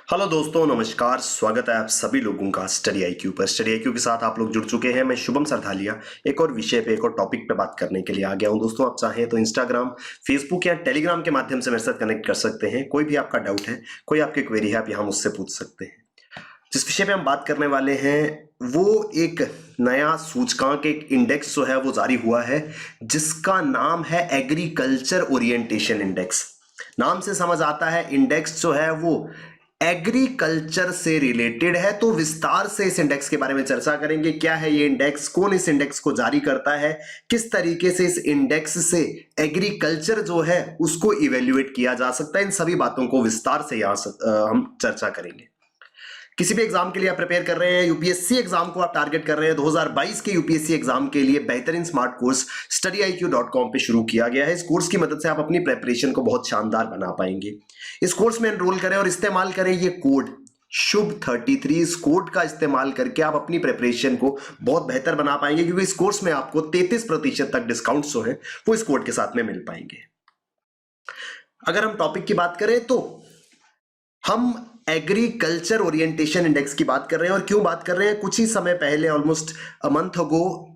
Hello दोस्तों, नमस्कार। स्वागत है आप सभी लोगों का स्टडी आईक्यू पर। स्टडी आईक्यू के साथ आप लोग जुड़ चुके हैं। मैं शुभम सरधालिया एक और विषय पे, एक और टॉपिक पे बात करने के लिए आ गया हूं। दोस्तों, आप चाहें तो इंस्टाग्राम, फेसबुक या टेलीग्राम के माध्यम से मेरे साथ कनेक्ट कर सकते हैं। कोई भी आपका डाउट है, कोई आपकी क्वेरी है, आप यहाँ मुझसे पूछ सकते हैं। जिस विषय पे हम बात करने वाले हैं वो एक नया सूचकांक, एक इंडेक्स जो है वो जारी हुआ है, जिसका नाम है एग्रीकल्चर ओरिएंटेशन इंडेक्स। नाम से समझ आता है इंडेक्स जो है वो एग्रीकल्चर से रिलेटेड है। तो विस्तार से इस इंडेक्स के बारे में चर्चा करेंगे। क्या है ये इंडेक्स, कौन इस इंडेक्स को जारी करता है, किस तरीके से इस इंडेक्स से एग्रीकल्चर जो है उसको इवेल्युएट किया जा सकता है, इन सभी बातों को विस्तार से यहाँ हम चर्चा करेंगे। किसी भी एग्जाम के लिए आप प्रिपेयर कर रहे हैं, यूपीएससी एग्जाम को आप टारगेट कर रहे हैं, 2022 के यूपीएससी एग्जाम के लिए बेहतरीन स्मार्ट कोर्स studyIQ.com पे शुरू किया गया है। इस कोर्स की मदद से आप अपनी प्रेपरेशन को बहुत शानदार बना पाएंगे। इस कोर्स में एनरोल करें और इस्तेमाल करें ये कोड शुभ 33। इस कोड का इस्तेमाल करके आप अपनी प्रेपरेशन को बहुत बेहतर बना पाएंगे, क्योंकि इस कोर्स में आपको 33% तक डिस्काउंट जो है वो इस कोड के साथ में मिल पाएंगे। अगर हम टॉपिक की बात करें तो हम एग्रीकल्चर ओरिएंटेशन इंडेक्स की बात कर रहे हैं। और क्यों बात कर रहे हैं, कुछ ही समय पहले, almost a month ago,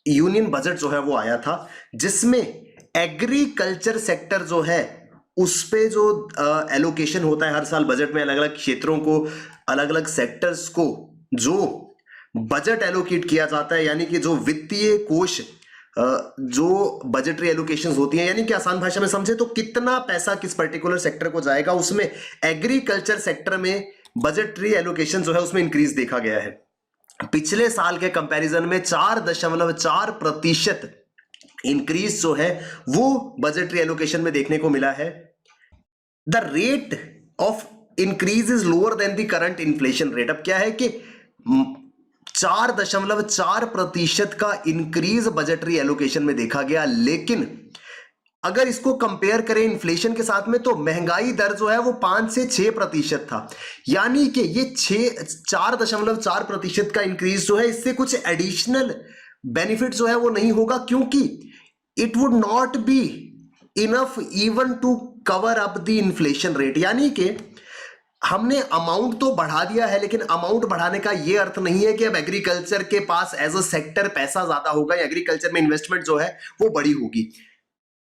union budget जो है वो आया था, जिसमें एग्रीकल्चर सेक्टर जो है उस पे जो एलोकेशन होता है हर साल बजट में, अलग अलग क्षेत्रों को, अलग अलग सेक्टर्स को जो बजट एलोकेट किया जाता है, यानी कि जो वित्तीय कोष, जो बजटरी एलोकेशंस होती हैं, यानी कि आसान भाषा में समझे तो कितना पैसा किस पर्टिकुलर सेक्टर को जाएगा, उसमें एग्रीकल्चर सेक्टर में बजटरी एलोकेशन जो है उसमें इंक्रीज देखा गया है। पिछले साल के कंपैरिजन में 4.4% इंक्रीज जो है वो बजटरी एलोकेशन में देखने को मिला है। The rate of increase is lower than the current inflation rate. अब क्या है कि 4.4% का इंक्रीज बजटरी एलोकेशन में देखा गया, लेकिन अगर इसको कंपेयर करें इन्फ्लेशन के साथ में तो महंगाई दर जो है वो 5 से 6% था। यानी कि ये 4.4% का इंक्रीज जो है, इससे कुछ एडिशनल बेनिफिट जो है वो नहीं होगा, क्योंकि it would not be enough even to cover up the inflation rate. यानी कि हमने अमाउंट तो बढ़ा दिया है, लेकिन अमाउंट बढ़ाने का यह अर्थ नहीं है कि अब एग्रीकल्चर के पास एज अ सेक्टर पैसा ज्यादा होगा, एग्रीकल्चर में इन्वेस्टमेंट जो है वो बड़ी होगी।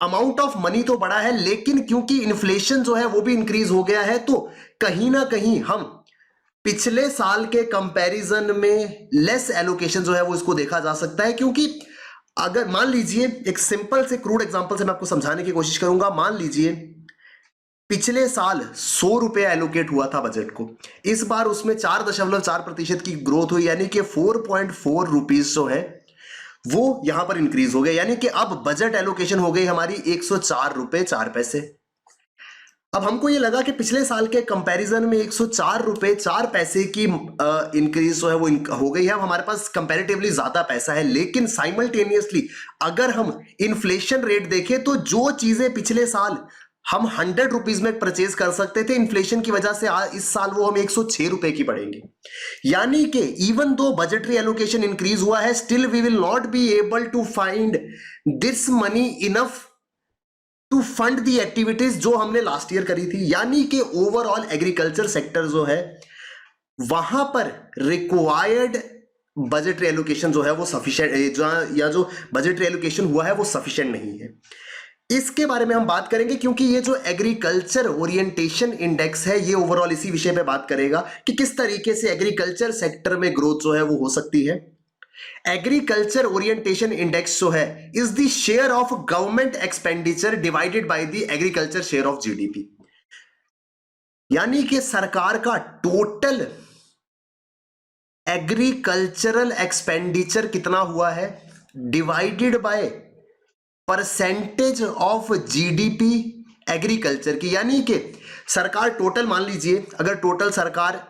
अमाउंट ऑफ मनी तो बढ़ा है, लेकिन क्योंकि इन्फ्लेशन जो है वो भी इंक्रीज हो गया है, तो कहीं ना कहीं हम पिछले साल के कंपैरिजन में लेस एलोकेशन जो है वो इसको देखा जा सकता है। क्योंकि अगर मान लीजिए, एक सिंपल से क्रूड एग्जांपल से मैं आपको समझाने की कोशिश करूंगा। मान लीजिए पिछले साल 100 रुपए एलोकेट हुआ था बजट को, इस बार उसमें 4.4% की ग्रोथ हुई, यानी कि 4.4 रुपीज जो है वो यहां पर इंक्रीज हो गया। यानी कि अब बजट एलोकेशन हो गई हमारी 104 रुपए 4 पैसे। अब हमको ये लगा कि पिछले साल के कंपैरिजन में 104 रुपए 4 पैसे की इंक्रीज जो है वो हो गई है। अब हमारे पास कंपैरेटिवली ज्यादा पैसा है, लेकिन साइमल्टेनियसली अगर हम इन्फ्लेशन रेट देखें तो जो चीजें पिछले साल हम 100 रुपीज में परचेज कर सकते थे, इन्फ्लेशन की वजह से इस साल वो हम 106 रुपए की पड़ेंगे। यानी कि even though budgetary allocation increase हुआ है, still we will not be able to find this money enough to fund the activities जो हमने लास्ट ईयर करी थी। यानी कि ओवरऑल एग्रीकल्चर सेक्टर जो है वहां पर रिक्वायर्ड बजटरी एलोकेशन जो है वो सफिशिएंट, या जो बजटरी एलोकेशन हुआ है वो सफिशिएंट नहीं है। इसके बारे में हम बात करेंगे, क्योंकि ये जो एग्रीकल्चर ओरिएंटेशन इंडेक्स है ये ओवरऑल इसी विषय पे बात करेगा कि किस तरीके से एग्रीकल्चर सेक्टर में ग्रोथ जो है वो हो सकती है। एग्रीकल्चर ओरिएंटेशन इंडेक्स जो है is the share of government expenditure divided by the agriculture share of GDP. यानी कि सरकार का टोटल एग्रीकल्चरल एक्सपेंडिचर कितना हुआ है divided by percentage of GDP agriculture की। यानी कि सरकार टोटल, मान लीजिए अगर टोटल सरकार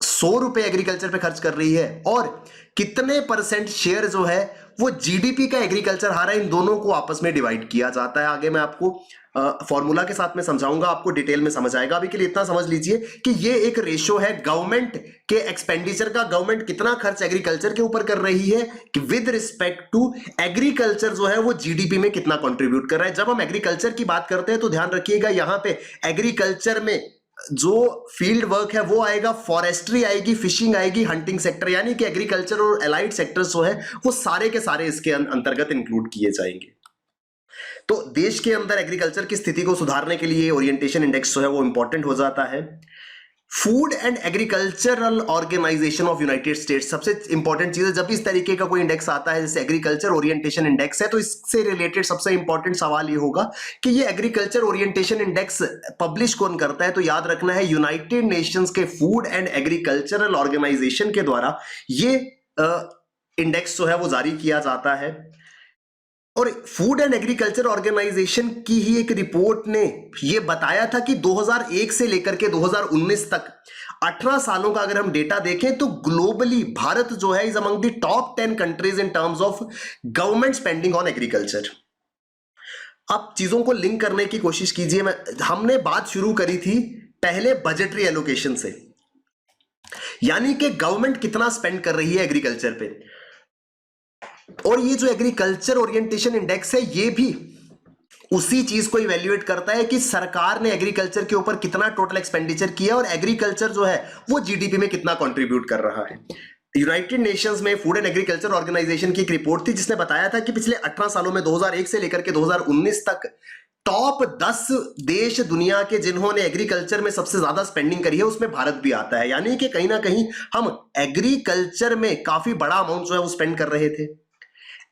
100 रुपए एग्रीकल्चर पे खर्च कर रही है और कितने परसेंट शेयर जो है वो जीडीपी का एग्रीकल्चर हारा, इन दोनों को आपस में डिवाइड किया जाता है। आगे मैं आपको फॉर्मूला के साथ में समझाऊंगा, आपको डिटेल में समझ आएगा। अभी के लिए इतना समझ लीजिए कि ये एक रेशो है गवर्नमेंट के एक्सपेंडिचर का, गवर्नमेंट कितना खर्च एग्रीकल्चर के ऊपर कर रही है कि विद रिस्पेक्ट टू एग्रीकल्चर जो है वो जीडीपी में कितना कंट्रीब्यूट कर रहा है। जब हम एग्रीकल्चर की बात करते हैं तो ध्यान रखिएगा, यहां पे एग्रीकल्चर में जो फील्ड वर्क है वो आएगा, फॉरेस्ट्री आएगी, फिशिंग आएगी, हंटिंग सेक्टर, यानी कि एग्रीकल्चर और एलाइड सेक्टर्स जो है वो सारे के सारे इसके अंतर्गत इंक्लूड किए जाएंगे। तो देश के अंदर एग्रीकल्चर की स्थिति को सुधारने के लिए ओरिएंटेशन इंडेक्स जो है वो इंपॉर्टेंट हो जाता है। Food and Agricultural Organization of United States, सबसे इंपॉर्टेंट चीज है जब इस तरीके का कोई इंडेक्स आता है जैसे एग्रीकल्चर ओरिएंटेशन इंडेक्स है, तो इससे रिलेटेड सबसे इंपॉर्टेंट सवाल ये होगा कि ये एग्रीकल्चर ओरिएंटेशन इंडेक्स पब्लिश कौन करता है। तो याद रखना है यूनाइटेड नेशंस के फूड एंड एग्रीकल्चरल ऑर्गेनाइजेशन के द्वारा ये इंडेक्स जो है वो जारी किया जाता है। और फूड एंड एग्रीकल्चर ऑर्गेनाइजेशन की ही एक रिपोर्ट ने यह बताया था कि 2001 से लेकर के 2019 तक 18 सालों का अगर हम डेटा देखें तो ग्लोबली भारत जो है is among the top 10 countries in terms of government spending on agriculture. अब चीजों को लिंक करने की कोशिश कीजिए। हमने बात शुरू करी थी पहले बजटरी एलोकेशन से, यानी कि गवर्नमेंट कितना स्पेंड कर रही है एग्रीकल्चर पे, और ये जो एग्रीकल्चर ओरिएंटेशन इंडेक्स है ये भी उसी चीज को इवैल्यूएट करता है कि सरकार ने एग्रीकल्चर के ऊपर कितना टोटल एक्सपेंडिचर किया और एग्रीकल्चर जो है वो जीडीपी में कितना कंट्रीब्यूट कर रहा है। यूनाइटेड नेशंस में फूड एंड एग्रीकल्चर ऑर्गेनाइजेशन की एक रिपोर्ट थी जिसने बताया था कि पिछले 18 सालों में 2001 से लेकर के 2019 तक टॉप 10 देश दुनिया के जिन्होंने एग्रीकल्चर में सबसे ज्यादा स्पेंडिंग करी है उसमें भारत भी आता है, यानी कि कहीं ना कहीं हम एग्रीकल्चर में काफी बड़ा अमाउंट जो है वो स्पेंड कर रहे थे।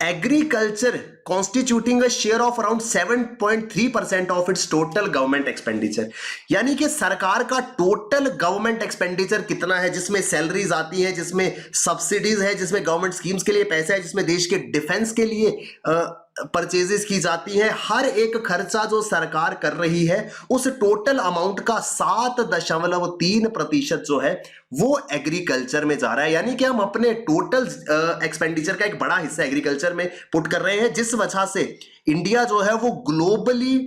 Agriculture constituting a share of around 7.3% of its total government expenditure, यानी कि सरकार का टोटल गवर्नमेंट एक्सपेंडिचर कितना है, जिसमें सैलरीज आती है, जिसमें सब्सिडीज है, जिसमें गवर्नमेंट स्कीम्स के लिए पैसा है, जिसमें देश के डिफेंस के लिए परचेजेस की जाती है, हर एक खर्चा जो सरकार कर रही है उस टोटल अमाउंट का 7.3% जो है वो एग्रीकल्चर में जा रहा है। यानी कि हम अपने टोटल एक्सपेंडिचर का एक बड़ा हिस्सा एग्रीकल्चर में पुट कर रहे हैं, जिस वजह से इंडिया जो है वो ग्लोबली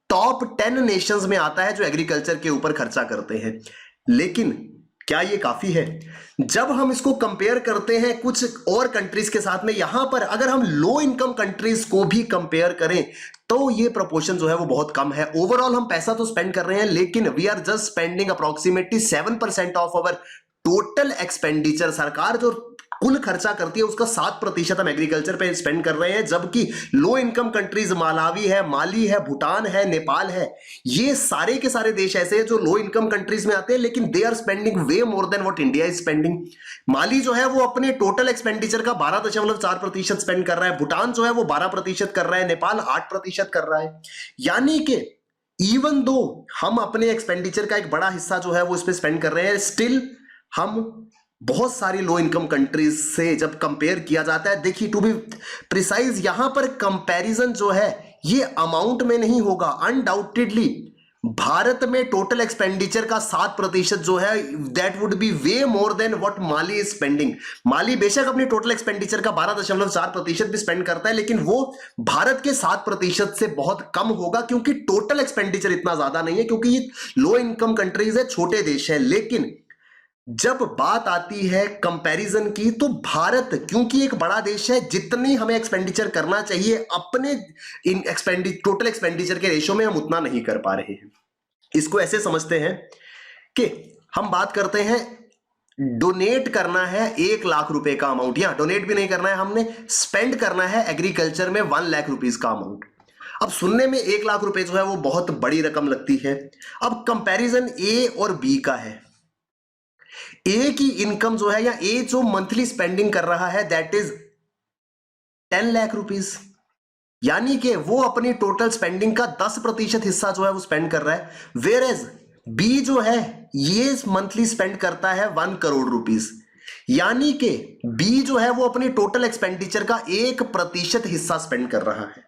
टॉप 10 नेशंस में आता है जो एग्रीकल्चर के ऊपर खर्चा करते हैं। लेकिन क्या ये काफी है? जब हम इसको कंपेयर करते हैं कुछ और कंट्रीज के साथ में, यहां पर अगर हम लो इनकम कंट्रीज को भी कंपेयर करें तो ये प्रोपोर्शन जो है वो बहुत कम है। ओवरऑल हम पैसा तो स्पेंड कर रहे हैं लेकिन we are just spending approximately 7% of our total expenditure. सरकार जो कुल खर्चा करती है उसका 7% हम एग्रीकल्चर पे स्पेंड कर रहे हैं, जबकि लो इनकम कंट्रीज मालावी है, माली है, भूटान है, नेपाल है, ये सारे के सारे देश ऐसे हैं जो लो इनकम कंट्रीज में आते हैं लेकिन they are spending way more than what India is spending. Mali जो है वो अपने टोटल एक्सपेंडिचर का 12.4% स्पेंड कर रहा है, भूटान जो है वो 12% कर रहा है, नेपाल 8% कर रहा है। यानी कि इवन दो हम अपने एक्सपेंडिचर का एक बड़ा हिस्सा जो है वो इस पे स्पेंड कर रहे हैं, स्टिल हम बहुत सारी लो इनकम कंट्रीज से जब कंपेयर किया जाता है, देखिए टू बी प्रिसाइज यहां पर कंपैरिजन जो है ये अमाउंट में नहीं होगा। अनडाउटेडली भारत में टोटल एक्सपेंडिचर का 7% जो है that would be way more than what Mali is spending. Mali बेशक अपनी टोटल एक्सपेंडिचर का 12.4% भी स्पेंड करता है लेकिन वो भारत के 7% से बहुत कम होगा, क्योंकि टोटल एक्सपेंडिचर इतना ज्यादा नहीं है, क्योंकि ये लो इनकम कंट्रीज है, छोटे देश है। लेकिन जब बात आती है कंपैरिजन की तो भारत क्योंकि एक बड़ा देश है, जितनी हमें एक्सपेंडिचर करना चाहिए अपने टोटल एक्सपेंडिचर के रेशो में हम उतना नहीं कर पा रहे हैं। इसको ऐसे समझते हैं कि हम बात करते हैं डोनेट करना है 1 लाख रुपए का अमाउंट, या डोनेट भी नहीं करना है, हमने स्पेंड करना है एग्रीकल्चर में 1 लाख रुपीज का अमाउंट। अब सुनने में 1 लाख रुपए जो है वो बहुत बड़ी रकम लगती है। अब कंपैरिजन ए और बी का है। ए की इनकम जो है या ए जो मंथली स्पेंडिंग कर रहा है दैट इज 10 लाख रुपीज, यानी कि वो अपनी टोटल स्पेंडिंग का 10% हिस्सा जो है वो स्पेंड कर रहा है। वेयर एज बी जो है ये मंथली स्पेंड करता है 1 करोड़ रुपीज, यानी कि बी जो है वो अपनी टोटल एक्सपेंडिचर का 1% हिस्सा स्पेंड कर रहा है।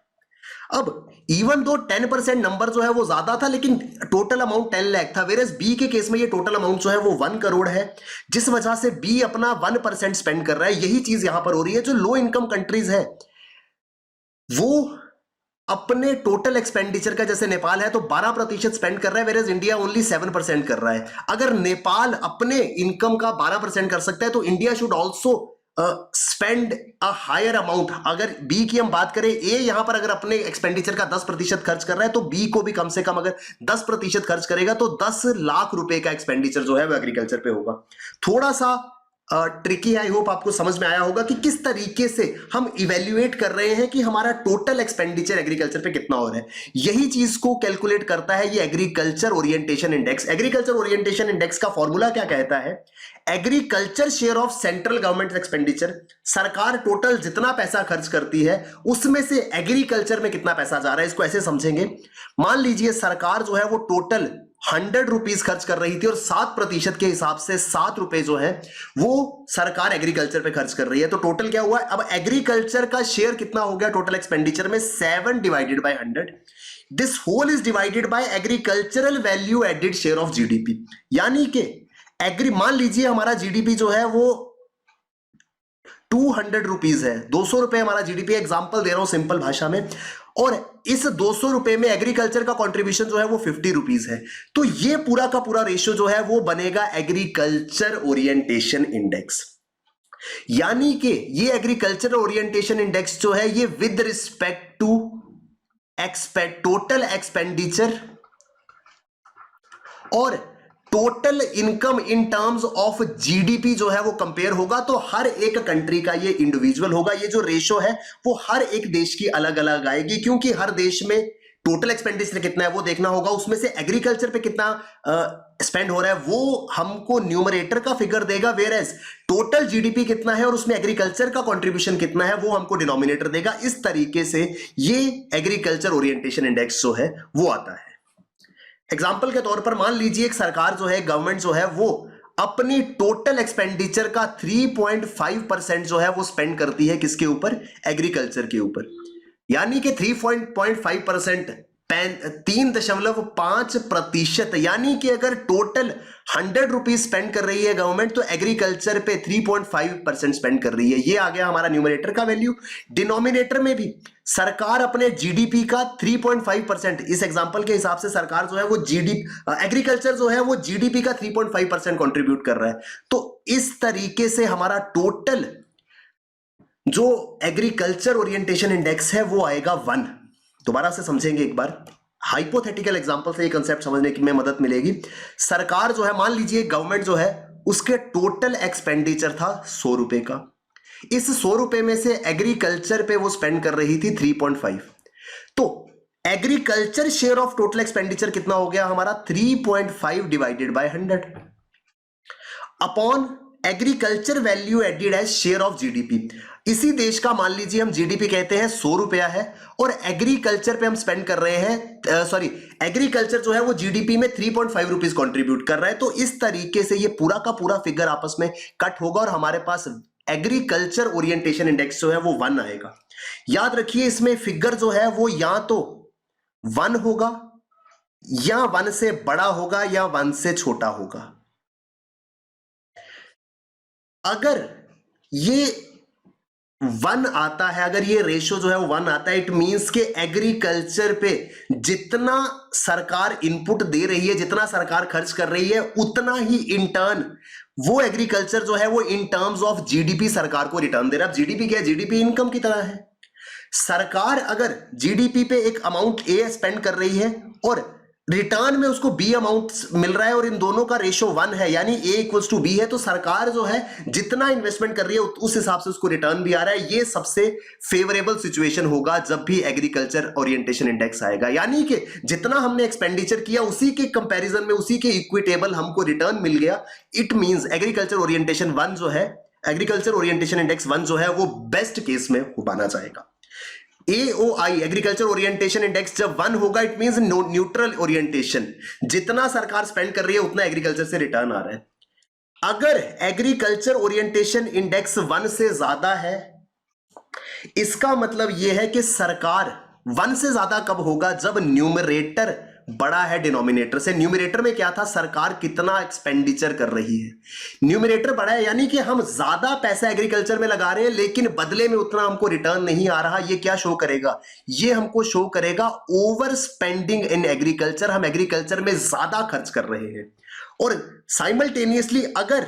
अब इवन दो 10% नंबर जो है वो ज्यादा था लेकिन टोटल अमाउंट 10 लाख था, वेयर एज बी के केस में ये टोटल अमाउंट जो है वो 1 करोड़ है, जिस वजह से बी अपना 1% स्पेंड कर रहा है। यही चीज यहां पर हो रही है। जो लो इनकम कंट्रीज है वो अपने टोटल एक्सपेंडिचर का, जैसे नेपाल है तो 12% स्पेंड कर रहा है, वेयर एज इंडिया ओनली 7% कर रहा है। अगर नेपाल अपने इनकम का 12% कर सकता है तो India should also spend a higher amount, अगर बी की हम बात करें, ए यहां पर अगर अपने एक्सपेंडिचर का 10% खर्च कर रहा है तो बी को भी कम से कम अगर 10% खर्च करेगा तो 10 लाख रुपए का एक्सपेंडिचर जो है वो एग्रीकल्चर पे होगा। थोड़ा सा ट्रिकी है, आई होप आपको समझ में आया होगा कि किस तरीके से हम इवेल्युएट कर रहे हैं कि हमारा टोटल एक्सपेंडिचर एग्रीकल्चर पे कितना हो रहा है। यही चीज को कैलकुलेट करता है ये agriculture orientation index. Agriculture orientation index का फॉर्मूला क्या कहता है? Agriculture share of central government expenditure, सरकार टोटल जितना पैसा खर्च करती है उसमें से एग्रीकल्चर में कितना पैसा जा रहा है। इसको ऐसे समझेंगे, मान लीजिए सरकार जो है वो टोटल 100 रुपीज खर्च कर रही थी और 7% के हिसाब से 7 रुपए जो है वो सरकार एग्रीकल्चर पे खर्च कर रही है। तो टोटल क्या हुआ? अब एग्रीकल्चर का शेयर कितना हो गया टोटल एक्सपेंडिचर में? 7 divided by 100। This whole is divided by agricultural value added share of GDP. यानी कि मान लीजिए हमारा जीडीपी जो है वो 200 रुपीज है, 200 रुपए हमारा जीडीपी, एग्जांपल दे रहा हूं सिंपल भाषा में, और इस 200 रुपए में एग्रीकल्चर का कंट्रीब्यूशन जो है वो 50 रुपीज है। तो ये पूरा का पूरा रेशियो जो है वो बनेगा एग्रीकल्चर ओरिएंटेशन इंडेक्स। यानी कि ये एग्रीकल्चर ओरिएंटेशन इंडेक्स जो है ये with respect to total expenditure और total income in terms of GDP जो है वो कंपेयर होगा। तो हर एक कंट्री का ये इंडिविजुअल होगा। ये जो रेशो है वो हर एक देश की अलग अलग आएगी, क्योंकि हर देश में टोटल एक्सपेंडिचर कितना है वो देखना होगा, उसमें से एग्रीकल्चर पे कितना स्पेंड हो रहा है वो हमको न्यूमरेटर का फिगर देगा, वेयरएज टोटल जीडीपी कितना है और उसमें एग्रीकल्चर का कंट्रीब्यूशन कितना है वो हमको डिनोमिनेटर देगा। इस तरीके से ये एग्रीकल्चर ओरिएंटेशन इंडेक्स जो है वो आता है। एग्जाम्पल के तौर पर मान लीजिए एक सरकार जो है, गवर्नमेंट जो है वो अपनी टोटल एक्सपेंडिचर का 3.5% जो है वो स्पेंड करती है किसके ऊपर? एग्रीकल्चर के ऊपर। यानी कि 3.5%, 3.5%, यानी कि अगर टोटल 100 रुपीज स्पेंड कर रही है गवर्नमेंट तो एग्रीकल्चर पे 3.5% स्पेंड कर रही है। ये आ गया हमारा न्यूमरेटर का वैल्यू। डिनोमिनेटर में भी सरकार अपने जीडीपी का 3.5%, इस एग्जांपल के हिसाब से सरकार जो है वो एग्रीकल्चर जो है वो जीडीपी का 3.5% कंट्रीब्यूट कर रहा है। तो इस तरीके से हमारा टोटल जो एग्रीकल्चर ओरिएंटेशन इंडेक्स है वो आएगा 1। दोबारा से समझेंगे एक बार, हाइपोथेटिकल एग्जांपल से ये कंसेप्ट समझने की में मदद मिलेगी। सरकार जो है, मान लीजिए गवर्नमेंट जो है उसके टोटल एक्सपेंडिचर था 100 रुपए का, इस 100 रुपए में से एग्रीकल्चर पे वो स्पेंड कर रही थी 3.5। तो agriculture share of total expenditure कितना हो गया हमारा? 3.5 divided by 100 upon agriculture value added as share of GDP. इसी देश का मान लीजिए हम जीडीपी कहते हैं 100 रुपया है और एग्रीकल्चर पे हम स्पेंड कर रहे हैं, एग्रीकल्चर जो है वो जीडीपी में 3.5 रुपीज कॉन्ट्रीब्यूट कर रहा है। तो इस तरीके से ये पूरा का पूरा फिगर आपस में कट होगा और हमारे पास एग्रीकल्चर ओरिएंटेशन इंडेक्स जो है वो 1 आएगा। याद रखिए इसमें फिगर जो है वो या तो 1 होगा या 1 से बड़ा होगा या 1 से छोटा होगा। अगर ये 1 आता है, अगर ये रेशियो जो है वो 1 आता है, इट मींस के एग्रीकल्चर पे जितना सरकार इनपुट दे रही है, जितना सरकार खर्च कर रही है, उतना ही इन टर्न वो एग्रीकल्चर जो है वो इन टर्म्स ऑफ जीडीपी सरकार को रिटर्न दे रहा है। अब जीडीपी क्या है? जीडीपी इनकम की तरह है। सरकार अगर जीडीपी पे एक अमाउंट ए स्पेंड कर रही है और रिटर्न में उसको बी अमाउंट मिल रहा है और इन दोनों का रेशियो 1 है, यानी ए इक्वल्स टू बी है, तो सरकार जो है जितना इन्वेस्टमेंट कर रही है उस हिसाब से उसको रिटर्न भी आ रहा है। ये सबसे फेवरेबल सिचुएशन होगा जब भी एग्रीकल्चर ओरिएंटेशन इंडेक्स आएगा। यानी कि जितना हमने एक्सपेंडिचर किया उसी के कंपैरिजन में, उसी के इक्विटेबल हमको रिटर्न मिल गया। इट मींस एग्रीकल्चर ओरिएंटेशन 1 जो है, एग्रीकल्चर ओरिएंटेशन इंडेक्स 1 जो है वो बेस्ट केस में माना जाएगा। AOI एग्रीकल्चर ओरिएंटेशन इंडेक्स जब 1 होगा इट मींस न्यूट्रल ओरिएंटेशन, जितना सरकार स्पेंड कर रही है उतना एग्रीकल्चर से रिटर्न आ रहा है। अगर एग्रीकल्चर ओरिएंटेशन इंडेक्स 1 से ज्यादा है, इसका मतलब यह है कि सरकार 1 से ज्यादा कब होगा? जब न्यूमरेटर बड़ा है डिनोमिनेटर से। न्यूमरेटर में क्या था? सरकार कितना एक्सपेंडिचर कर रही है। न्यूमरेटर बड़ा है यानी कि हम ज्यादा पैसा एग्रीकल्चर में लगा रहे हैं लेकिन बदले में उतना हमको रिटर्न नहीं आ रहा। ये क्या शो करेगा? ये हमको शो करेगा ओवर स्पेंडिंग इन एग्रीकल्चर। हम एग्रीकल्चर में ज्यादा खर्च कर रहे हैं। और साइमल्टेनियसली अगर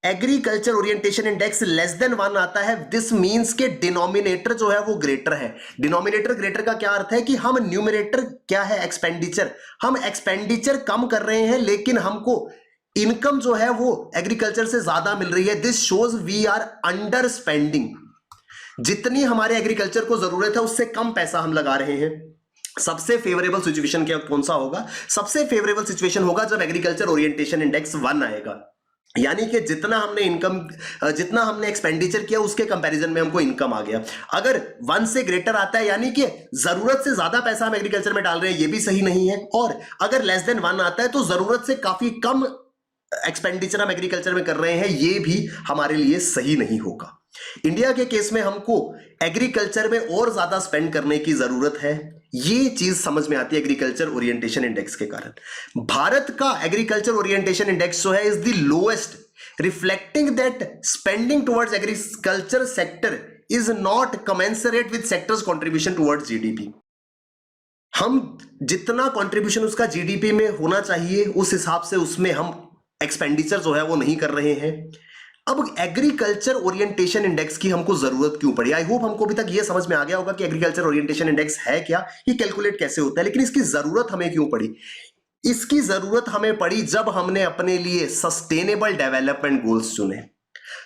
agriculture orientation index less than 1 आता है, दिस मींस के डिनोमिनेटर जो है वो ग्रेटर है। डिनोमिनेटर ग्रेटर का क्या अर्थ है कि हम न्यूमरेटर क्या है एक्सपेंडिचर, हम एक्सपेंडिचर कम कर रहे हैं लेकिन हमको इनकम जो है वो एग्रीकल्चर से ज्यादा मिल रही है। This shows we are under spending, जितनी हमारे एग्रीकल्चर को जरूरत है उससे कम पैसा हम लगा रहे हैं। सबसे फेवरेबल सिचुएशन क्या कौन सा होगा? सबसे फेवरेबल सिचुएशन होगा जब एग्रीकल्चर ओरिएंटेशन इंडेक्स 1 आएगा, यानी कि जितना हमने एक्सपेंडिचर किया उसके कंपैरिजन में हमको इनकम आ गया। अगर 1 से ग्रेटर आता है यानी कि जरूरत से ज्यादा पैसा हम एग्रीकल्चर में डाल रहे हैं, ये भी सही नहीं है। और अगर लेस देन 1 आता है तो जरूरत से काफी कम एक्सपेंडिचर हम एग्रीकल्चर में कर रहे हैं, ये भी हमारे लिए सही नहीं होगा। इंडिया के केस में हमको एग्रीकल्चर में और ज्यादा स्पेंड करने की जरूरत है, ये चीज समझ में आती है एग्रीकल्चर ओरिएंटेशन इंडेक्स के कारण। भारत का एग्रीकल्चर ओरिएंटेशन इंडेक्स जो है is the lowest, reflecting that spending towards agriculture sector is not commensurate with sectors contribution towards GDP. हम जितना कंट्रीब्यूशन उसका जीडीपी में होना चाहिए उस हिसाब से उसमें हम एक्सपेंडिचर जो है वो नहीं कर रहे हैं। अब एग्रीकल्चर ओरिएंटेशन इंडेक्स की हमको जरूरत क्यों पड़ी? आई होप हमको अभी तक ये समझ में आ गया होगा कि एग्रीकल्चर ओरिएंटेशन इंडेक्स है क्या, ये कैलकुलेट कैसे होता है, लेकिन इसकी जरूरत हमें क्यों पड़ी? इसकी जरूरत हमें पड़ी जब हमने अपने लिए सस्टेनेबल डेवलपमेंट गोल्स चुने।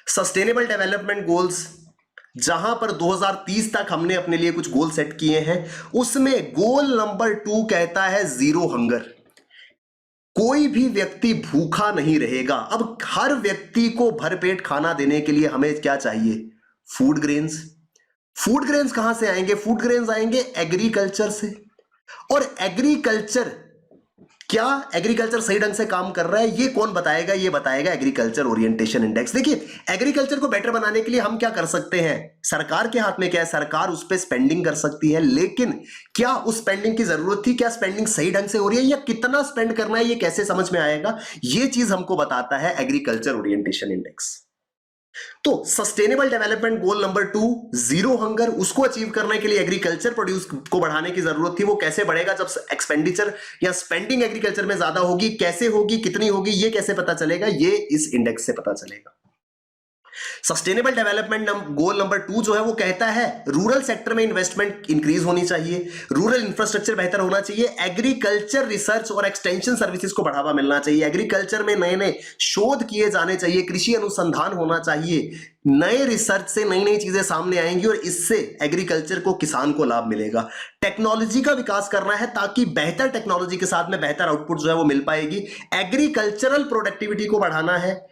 सस्टेनेबल डेवलपमेंट गोल्स जहां पर 2030 तक हमने अपने लिए कुछ गोल सेट किए हैं, उसमें गोल नंबर 2 कहता है जीरो हंगर, कोई भी व्यक्ति भूखा नहीं रहेगा। अब हर व्यक्ति को भरपेट खाना देने के लिए हमें क्या चाहिए? Food grains. फूड ग्रेन्स कहां से आएंगे? फूड ग्रेन्स आएंगे एग्रीकल्चर से। और एग्रीकल्चर, क्या एग्रीकल्चर सही ढंग से काम कर रहा है ये कौन बताएगा? ये बताएगा एग्रीकल्चर ओरिएंटेशन इंडेक्स। देखिए, एग्रीकल्चर को बेटर बनाने के लिए हम क्या कर सकते हैं? सरकार के हाथ में क्या है? सरकार उस पर स्पेंडिंग कर सकती है, लेकिन क्या उस स्पेंडिंग की जरूरत थी? क्या स्पेंडिंग सही ढंग से हो रही है या कितना स्पेंड करना है ये कैसे समझ में आएगा? ये चीज हमको बताता है एग्रीकल्चर ओरिएंटेशन इंडेक्स। तो sustainable development goal number 2 zero hunger, उसको अचीव करने के लिए एग्रीकल्चर प्रोड्यूस को बढ़ाने की जरूरत थी। वो कैसे बढ़ेगा? जब एक्सपेंडिचर या स्पेंडिंग एग्रीकल्चर में ज्यादा होगी। कैसे होगी, कितनी होगी, ये कैसे पता चलेगा? ये इस इंडेक्स से पता चलेगा। सस्टेनेबल डेवलपमेंट गोल नंबर 2 जो है वो कहता है रूरल सेक्टर में इन्वेस्टमेंट इंक्रीज होनी चाहिए, रूरल इंफ्रास्ट्रक्चर बेहतर होना चाहिए, एग्रीकल्चर रिसर्च और एक्सटेंशन सर्विसेज को बढ़ावा मिलना चाहिए, एग्रीकल्चर में नए नए शोध किए जाने चाहिए, कृषि अनुसंधान होना चाहिए, नए रिसर्च से नई नई चीजें सामने आएंगी और इससे एग्रीकल्चर को, किसान को लाभ मिलेगा। टेक्नोलॉजी का विकास करना है ताकि बेहतर टेक्नोलॉजी के साथ में बेहतर आउटपुट जो है वो मिल पाएगी। एग्रीकल्चरल प्रोडक्टिविटी को बढ़ाना है,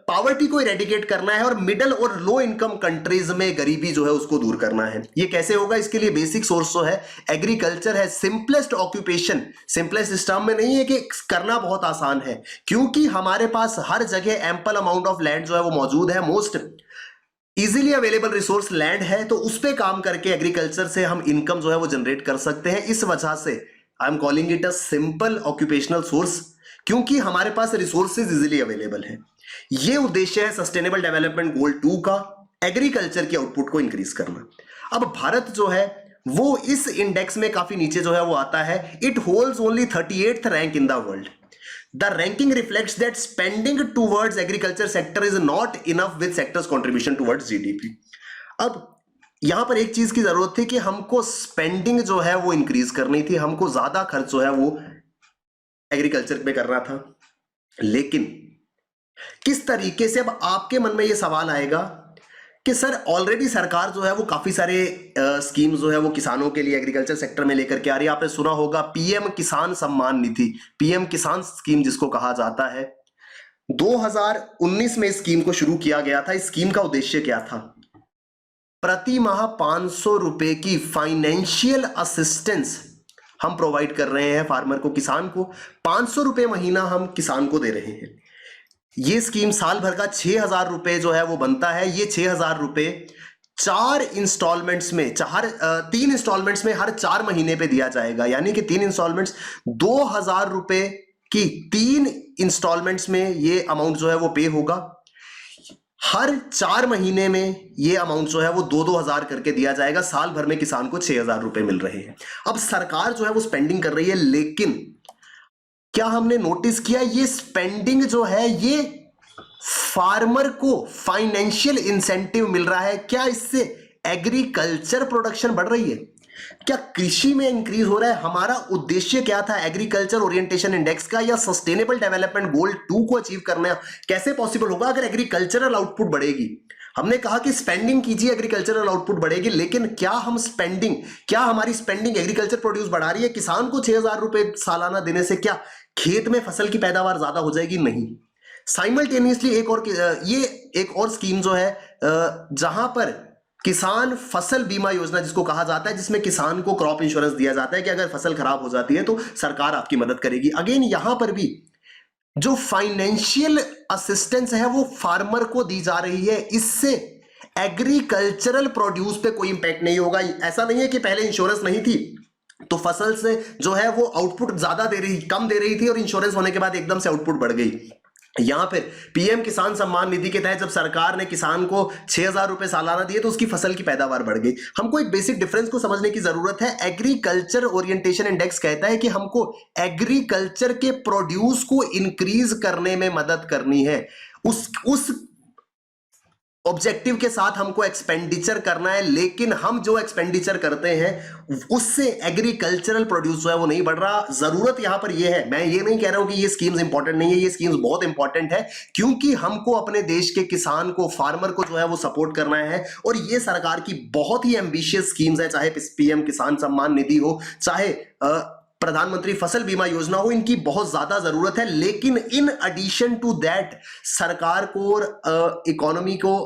पॉवर्टी को इरेडिकेट करना है और मिडिल और लो इनकम कंट्रीज में गरीबी जो है उसको दूर करना है। ये कैसे होगा? इसके लिए बेसिक सोर्स जो है एग्रीकल्चर है। सिंपलेस्ट ऑक्यूपेशन, सिंपलेस्ट इस टर्म में नहीं है कि करना बहुत आसान है, क्योंकि हमारे पास हर जगह एम्पल अमाउंट ऑफ लैंड जो है वो मौजूद है, most easily available resource land है, तो उस पे काम करके एग्रीकल्चर से हम इनकम जो है वो जनरेट कर सकते हैं। इस वजह से I am calling it a simple occupational source, क्योंकि हमारे पास रिसोर्सेज इजीली अवेलेबल है। ये उद्देश्य है सस्टेनेबल डेवलपमेंट गोल 2 का, एग्रीकल्चर की आउटपुट को इंक्रीज करना। अब भारत जो है वो इस इंडेक्स में काफी नीचे जो है वो आता है। It holds only 38th rank in the world. The ranking reflects that spending towards agriculture sector is not enough with sectors contribution towards GDP. अब यहां पर एक चीज की जरूरत थी कि हमको स्पेंडिंग जो है वो इंक्रीज करनी थी, हमको ज्यादा खर्च जो है वो एग्रीकल्चर पे करना था, लेकिन किस तरीके से? अब आपके मन में ये सवाल आएगा कि सर ऑलरेडी सरकार जो है वो काफी सारे स्कीम जो है वो किसानों के लिए एग्रीकल्चर सेक्टर में लेकर के आ रही है। आपने सुना होगा पीएम किसान सम्मान निधि, पीएम किसान स्कीम जिसको कहा जाता है। 2019 में इस स्कीम को शुरू किया गया था। इस स्कीम का उद्देश्य क्या था? प्रति माह 500 रुपए की फाइनेंशियल असिस्टेंस हम प्रोवाइड कर रहे हैं फार्मर को, किसान को 500 रुपए महीना हम किसान को दे रहे हैं। ये स्कीम साल भर का 6,000 रुपए जो है वो बनता है। ये 6,000 रुपए 4 इंस्टॉलमेंट्स में, 3 इंस्टॉलमेंट्स में हर 4 महीने पे दिया जाएगा, यानी कि 3 इंस्टॉलमेंट्स 2,000 रुपए की 3 इंस्टॉलमेंट्स में ये अमाउंट जो है वो पे होगा। हर 4 महीने में ये अमाउंट जो है वो 2-2 हजार करके दिया जाएगा। साल भर में किसान को 6,000 रुपए मिल रहे हैं। अब सरकार जो है वो स्पेंडिंग कर रही है, लेकिन क्या हमने नोटिस किया ये स्पेंडिंग जो है ये फार्मर को फाइनेंशियल इंसेंटिव मिल रहा है। क्या इससे एग्रीकल्चर प्रोडक्शन बढ़ रही है? क्या कृषि में इंक्रीज हो रहा है? हमारा उद्देश्य क्या था एग्रीकल्चर ओरिएंटेशन इंडेक्स का या सस्टेनेबल डेवलपमेंट गोल 2 को अचीव करना? कैसे पॉसिबल होगा अगर एग्रीकल्चरल आउटपुट बढ़ेगी? हमने कहा कि स्पेंडिंग कीजिए, एग्रीकल्चरल आउटपुट बढ़ेगी, लेकिन क्या हमारी स्पेंडिंग एग्रीकल्चर प्रोड्यूस बढ़ा रही है? किसान को 6,000 रुपए सालाना देने से क्या खेत में फसल की पैदावार ज्यादा हो जाएगी? नहीं। साइमल्टेनियसली एक और स्कीम जो है जहां पर किसान फसल बीमा योजना जिसको कहा जाता है, जिसमें किसान को क्रॉप इंश्योरेंस दिया जाता है कि अगर फसल खराब हो जाती है तो सरकार आपकी मदद करेगी। अगेन यहां पर भी जो फाइनेंशियल असिस्टेंस है वो फार्मर को दी जा रही है। इससे एग्रीकल्चरल प्रोड्यूस पे कोई इंपैक्ट नहीं होगा। ऐसा नहीं है कि पहले इंश्योरेंस नहीं थी तो फसल से जो है वो आउटपुट कम दे रही थी और इंश्योरेंस होने के बाद एकदम से आउटपुट बढ़ गई। यहां पर पीएम किसान सम्मान निधि के तहत जब सरकार ने किसान को 6,000 रुपए सालाना दिए तो उसकी फसल की पैदावार बढ़ गई। हमको एक बेसिक डिफरेंस को समझने की जरूरत है। एग्रीकल्चर ओरिएंटेशन इंडेक्स कहता है कि हमको एग्रीकल्चर के प्रोड्यूस को इंक्रीज करने में मदद करनी है। उस ऑब्जेक्टिव के साथ हमको एक्सपेंडिचर करना है, लेकिन हम जो एक्सपेंडिचर करते हैं उससे एग्रीकल्चरल प्रोड्यूस जो है वो नहीं बढ़ रहा। जरूरत यहां पर ये है, मैं ये नहीं कह रहा हूं कि ये स्कीम्स इंपॉर्टेंट नहीं है, ये स्कीम्स बहुत इंपॉर्टेंट है, क्योंकि हमको अपने देश के किसान को, फार्मर को जो है वो सपोर्ट करना है। और ये सरकार की बहुत ही एम्बिशियस स्कीम्स है, चाहे पीएम किसान सम्मान निधि हो, चाहे प्रधानमंत्री फसल बीमा योजना हो, इनकी बहुत ज्यादा जरूरत है। लेकिन इन एडिशन टू दैट सरकार को और इकोनॉमी को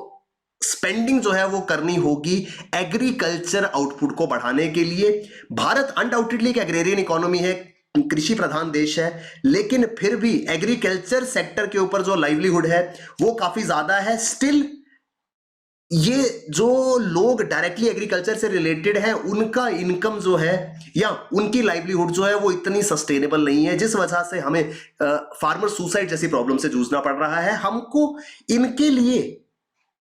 स्पेंडिंग जो है वो करनी होगी एग्रीकल्चर आउटपुट को बढ़ाने के लिए। भारत अनडाउटेडली एक एग्रेरियन इकोनॉमी है, कृषि प्रधान देश है, लेकिन फिर भी एग्रीकल्चर सेक्टर के ऊपर जो लाइवलीहुड है वो काफी ज्यादा है। स्टिल ये जो लोग डायरेक्टली एग्रीकल्चर से रिलेटेड है उनका इनकम जो है या उनकी लाइवलीहुड जो है वो इतनी सस्टेनेबल नहीं है, जिस वजह से हमें फार्मर सुसाइड जैसी प्रॉब्लम से जूझना पड़ रहा है। हमको इनके लिए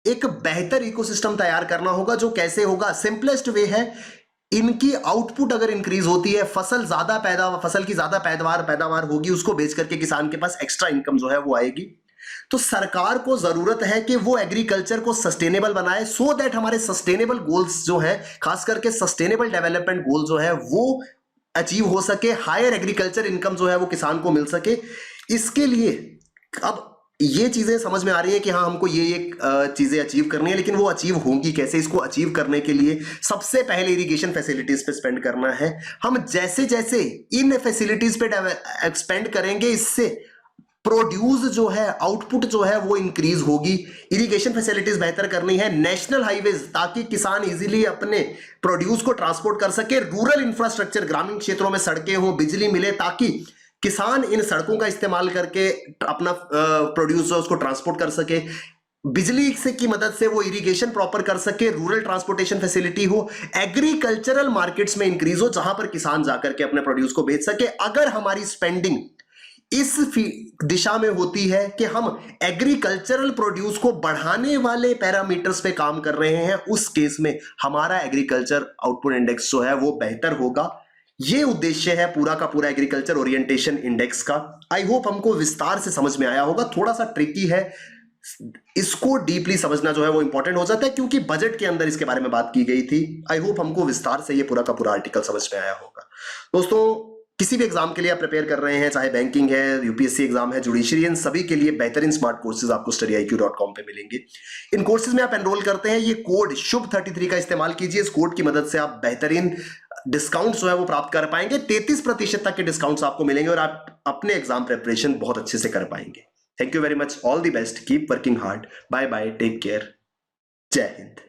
एक बेहतर इकोसिस्टम तैयार करना होगा। जो कैसे होगा? सिंपलेस्ट वे है, इनकी आउटपुट अगर इंक्रीज होती है, फसल की ज्यादा पैदावार होगी, उसको बेच करके किसान के पास एक्स्ट्रा इनकम जो है वो आएगी। तो सरकार को जरूरत है कि वो एग्रीकल्चर को सस्टेनेबल बनाए, सो दैट हमारे सस्टेनेबल गोल्स जो है, खास करके सस्टेनेबल डेवलपमेंट गोल जो है वो अचीव हो सके, हायर एग्रीकल्चर इनकम जो है वो किसान को मिल सके। इसके लिए अब ये चीजें समझ में आ रही है कि हाँ हमको ये चीजें अचीव करनी है, लेकिन वो अचीव होंगी कैसे? इसको अचीव करने के लिए सबसे पहले इरिगेशन फैसिलिटीज पे स्पेंड करना है। हम जैसे जैसे इन फैसिलिटीज पे एक्सपेंड करेंगे, इससे प्रोड्यूस जो है, आउटपुट जो है वो इंक्रीज होगी। इरिगेशन फैसिलिटीज बेहतर करनी है, नेशनल हाईवेज, ताकि किसान इजीली अपने प्रोड्यूस को ट्रांसपोर्ट कर सके। रूरल इंफ्रास्ट्रक्चर, ग्रामीण क्षेत्रों में सड़कें हो, बिजली मिले, ताकि किसान इन सड़कों का इस्तेमाल करके अपना प्रोड्यूस उसको ट्रांसपोर्ट कर सके। बिजली से की मदद से वो इरिगेशन प्रॉपर कर सके, रूरल ट्रांसपोर्टेशन फैसिलिटी हो, एग्रीकल्चरल मार्केट्स में इंक्रीज हो जहां पर किसान जाकर के अपने प्रोड्यूस को बेच सके। अगर हमारी स्पेंडिंग इस दिशा में होती है कि हम एग्रीकल्चरल प्रोड्यूस को बढ़ाने वाले पैरामीटर्स पे काम कर रहे हैं, उस केस में हमारा एग्रीकल्चर आउटपुट इंडेक्स जो है वो बेहतर होगा। ये उद्देश्य है पूरा का पूरा एग्रीकल्चर ओरिएंटेशन इंडेक्स का। आई होप हमको विस्तार से समझ में आया होगा। थोड़ा सा ट्रिकी है, इसको डीपली समझना जो है वो इंपॉर्टेंट हो जाता है, क्योंकि बजट के अंदर इसके बारे में बात की गई थी। आई होप हमको विस्तार से ये पूरा का पूरा आर्टिकल समझ में आया होगा। दोस्तों, किसी भी एग्जाम के लिए आप प्रिपेयर कर रहे हैं, चाहे बैंकिंग है, यूपीएससी एग्जाम है, जुडिशरी, इन सभी के लिए बेहतरीन स्मार्ट कोर्सेज आपको StudyIQ.com पे मिलेंगे। इन कोर्सेज में आप एनरोल करते हैं, ये कोड शुभ 33 का इस्तेमाल कीजिए। इस कोड की मदद से आप बेहतरीन डिस्काउंट जो है वो प्राप्त कर पाएंगे। 33% तक के डिस्काउंट्स आपको मिलेंगे और आप अपने एग्जाम प्रिपरेशन बहुत अच्छे से कर पाएंगे। Thank you very much, all the best, keep working hard, bye bye, take care, जय हिंद।